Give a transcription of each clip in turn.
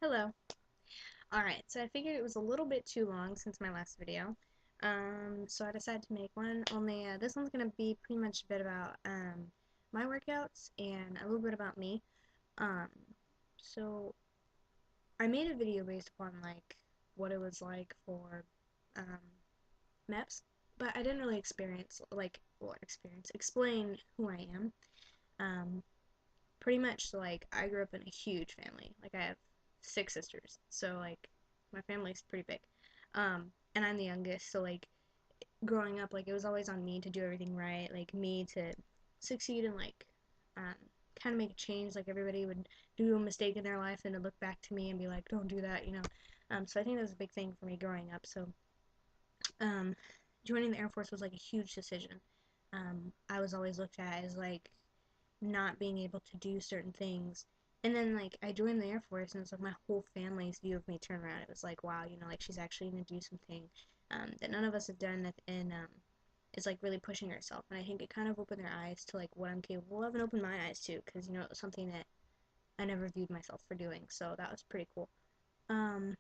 Hello. Alright, so I figured it was a little bit too long since my last video. So I decided to make one, only this one's gonna be pretty much a bit about my workouts and a little bit about me. Um, so I made a video based upon like what it was like for um, MEPS, but I didn't really explain who I am. Um, Pretty much like I grew up in a huge family. Like I have six sisters, so like my family's pretty big. And I'm the youngest, so like growing up, like it was always on me to do everything right, like me to succeed and like um, kind of make a change. Like everybody would do a mistake in their life and to look back to me and be like, "Don't do that," . So I think that was a big thing for me growing up. So um, joining the Air Force was like a huge decision. I was always looked at as like not being able to do certain things. And then like I joined the Air Force and it's like my whole family's view of me turned around. It was like, wow, like she's actually gonna do something that none of us have done, and is like really pushing herself. And I think it kind of opened their eyes to like what I'm capable of and opened my eyes too, because it was something that I never viewed myself for doing. So that was pretty cool. Um,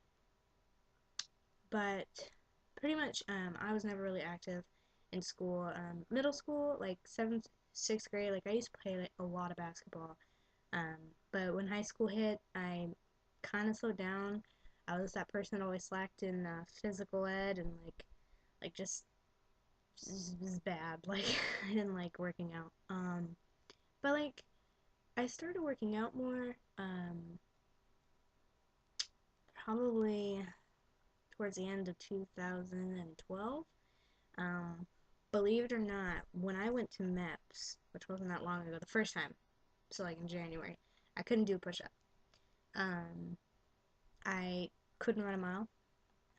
but pretty much I was never really active in school. Middle school, like seventh, sixth grade, like I used to play like a lot of basketball. Um, but when high school hit, I kind of slowed down. I was that person that always slacked in physical ed and like just was bad. Like I didn't like working out. But like I started working out more. Probably towards the end of 2012. Um, Believe it or not, when I went to MEPS, which wasn't that long ago, the first time, so like in January, I couldn't do a push up. Um, I couldn't run a mile.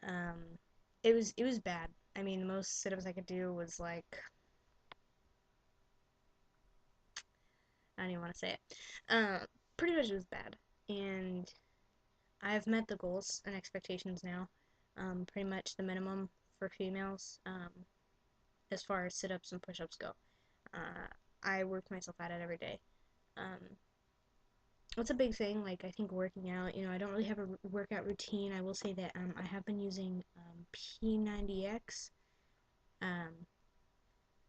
Um, it was bad. I mean, the most sit-ups I could do was like I don't even want to say it. Pretty much it was bad, and I've met the goals and expectations now. Pretty much the minimum for females as far as sit-ups and push-ups go. Uh, I work myself at it every day. Um, it's a big thing. Like I think working out. I don't really have a workout routine. I will say that I have been using P90X. Um,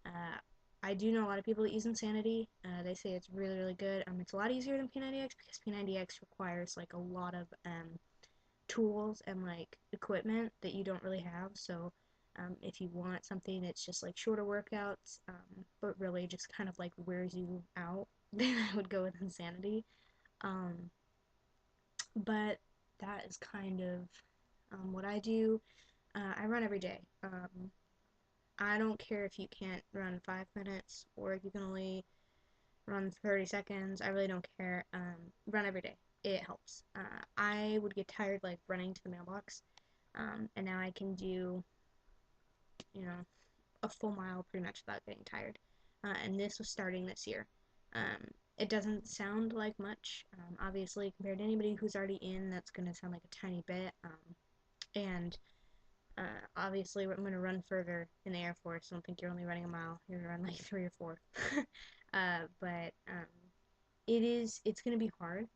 Uh, I do know a lot of people that use Insanity. They say it's really, really good. It's a lot easier than P90X because P90X requires like a lot of tools and like equipment that you don't really have. So if you want something that's just like shorter workouts, but really just kind of like wears you out, then I would go with Insanity. Um, but that is kind of what I do. I run every day. I don't care if you can't run 5 minutes or if you can only run 30 seconds. I really don't care. Run every day. It helps. I would get tired like running to the mailbox, and now I can do, you know, a full mile pretty much without getting tired. And this was starting this year. It doesn't sound like much, obviously, compared to anybody who's already in, that's going to sound like a tiny bit. And Obviously, I'm going to run further in the Air Force. I don't think you're only running a mile. You're going to run like 3 or 4. But it's going to be hard,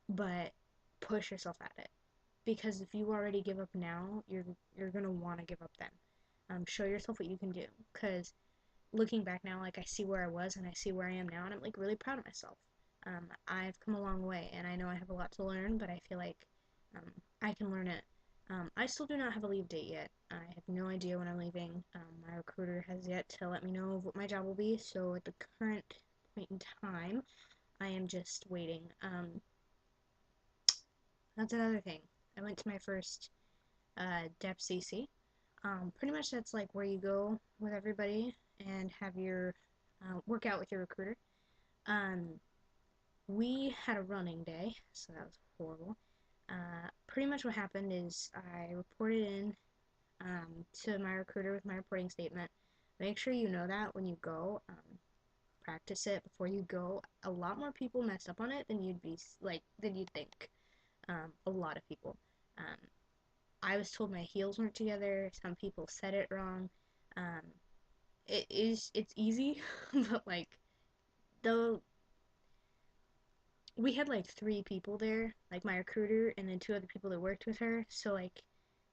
but push yourself at it. Because if you already give up now, you're going to want to give up then. Show yourself what you can do. Because looking back now, like I see where I was and I see where I am now, and I'm like really proud of myself. I've come a long way, and I know I have a lot to learn, but I feel like um, I can learn it. I still do not have a leave date yet. I have no idea when I'm leaving. My recruiter has yet to let me know what my job will be, so at the current point in time, I am just waiting. That's another thing. I went to my first DEP CC. Pretty much that's like where you go with everybody and have your workout with your recruiter. Um, we had a running day, so that was horrible. Pretty much what happened is I reported in to my recruiter with my reporting statement. Make sure you know that when you go. Practice it before you go. A lot more people messed up on it than you'd think. A lot of people. Um, I was told my heels weren't together. Some people said it wrong. Um, it's easy, but like though we had like three people there, like my recruiter and then two other people that worked with her. So like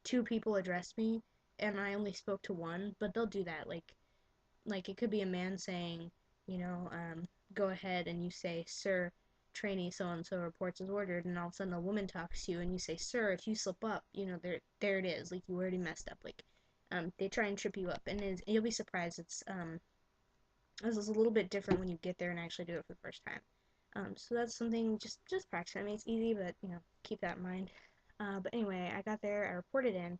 two people addressed me and I only spoke to one, but they'll do that. Like it could be a man saying, you know, go ahead and you say, sir, trainee so and so reports as ordered, and all of a sudden a woman talks to you and you say, sir, if you slip up, you know, there it is, like you already messed up. Like they try and trip you up, and you'll be surprised. This is a little bit different when you get there and actually do it for the first time. So that's something just practice. I mean, it's easy, but you know, keep that in mind. But anyway, I got there, I reported in.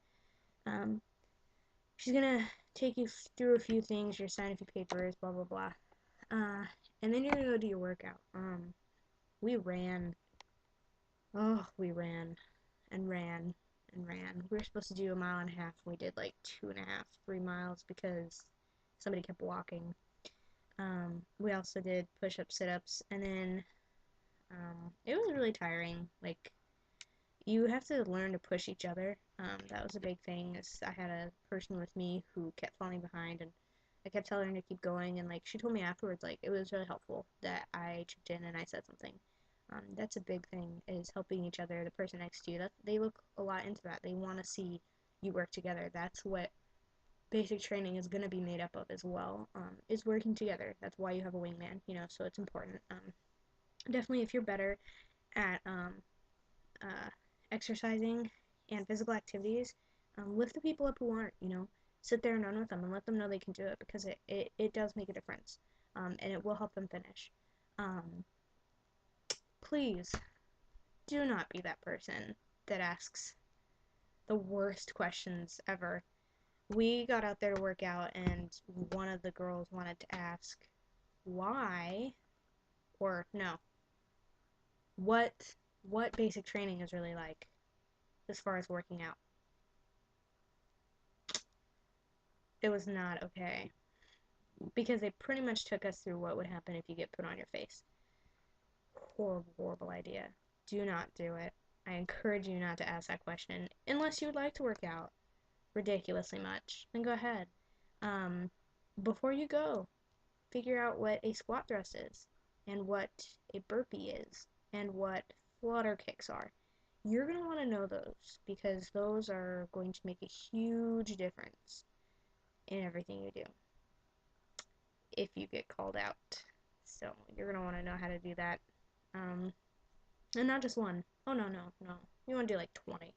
Um, she's gonna take you through a few things, you're signing a few papers, blah blah blah. Uh, and then you're gonna go do your workout. We ran. Oh, we ran and ran and ran. We were supposed to do a mile and a half. We did like 2.5, 3 miles because somebody kept walking. We also did push-ups, sit-ups, and then it was really tiring. Like you have to learn to push each other. That was a big thing. Is I had a person with me who kept falling behind, and I kept telling her to keep going. And like she told me afterwards, like it was really helpful that I chipped in and I said something. That's a big thing is helping each other. The person next to you, that they look a lot into that. They want to see you work together. That's what basic training is going to be made up of as well. Is working together. That's why you have a wingman. You know, so it's important. Definitely, if you're better at uh, exercising and physical activities, lift the people up who aren't, you know, sit there and run with them and let them know they can do it because it does make a difference, and it will help them finish. Um, please do not be that person that asks the worst questions ever. We got out there to work out and one of the girls wanted to ask why, or no, what what basic training is really like as far as working out. It was not okay because they pretty much took us through what would happen if you get put on your face. Horrible, horrible idea. Do not do it. I encourage you not to ask that question unless you would like to work out ridiculously much. Then go ahead. Um, before you go, figure out what a squat thrust is, and what a burpee is, and what flutter kicks are. You're going to want to know those because those are going to make a huge difference in everything you do if you get called out. So you're going to want to know how to do that. Um, and not just one. Oh, no, no, no. You want to do like 20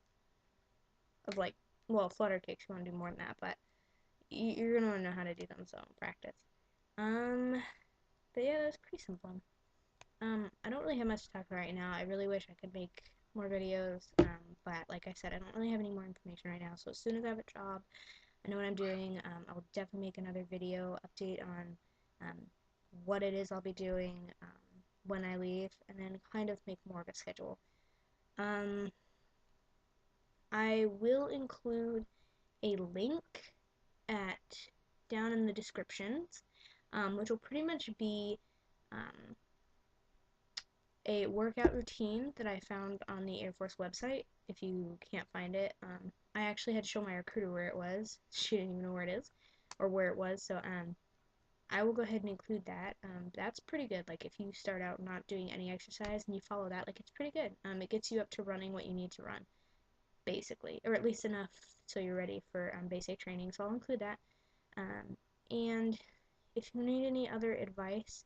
of like, well, flutter kicks, you want to do more than that, but you're going to want to know how to do them, so practice. Um, but yeah, that's pretty simple. I don't really have much to talk about right now. I really wish I could make more videos, but like I said, I don't really have any more information right now. So as soon as I have a job, I know what I'm doing. I'll definitely make another video update on um, what it is I'll be doing when I leave, and then kind of make more of a schedule. Um, I will include a link at down in the descriptions, which will pretty much be um, a workout routine that I found on the Air Force website. If you can't find it, I actually had to show my recruiter where it was. She didn't even know where it is or where it was. So I will go ahead and include that. That's pretty good. Like if you start out not doing any exercise and you follow that, like it's pretty good. It gets you up to running what you need to run, basically, or at least enough so you're ready for basic training. So I'll include that. And if you need any other advice,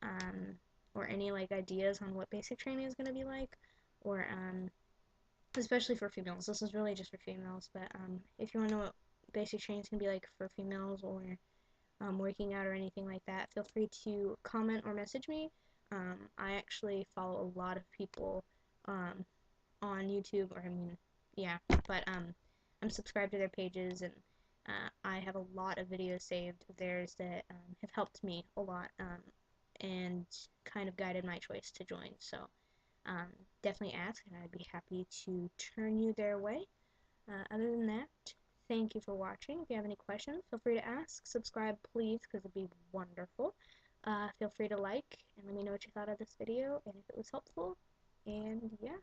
um, or any like ideas on what basic training is going to be like, or especially for females. This is really just for females, but if you want to know what basic training is going to be like for females, or working out or anything like that, feel free to comment or message me. I actually follow a lot of people on YouTube, or I mean, yeah, but I'm subscribed to their pages, and I have a lot of videos saved of theirs that have helped me a lot, and kind of guided my choice to join. So um, definitely ask, and I'd be happy to turn you their way. Other than that, thank you for watching. If you have any questions, feel free to ask. Subscribe, please, because it'd be wonderful. Feel free to like and let me know what you thought of this video and if it was helpful. And yeah,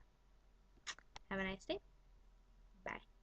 have a nice day. Bye.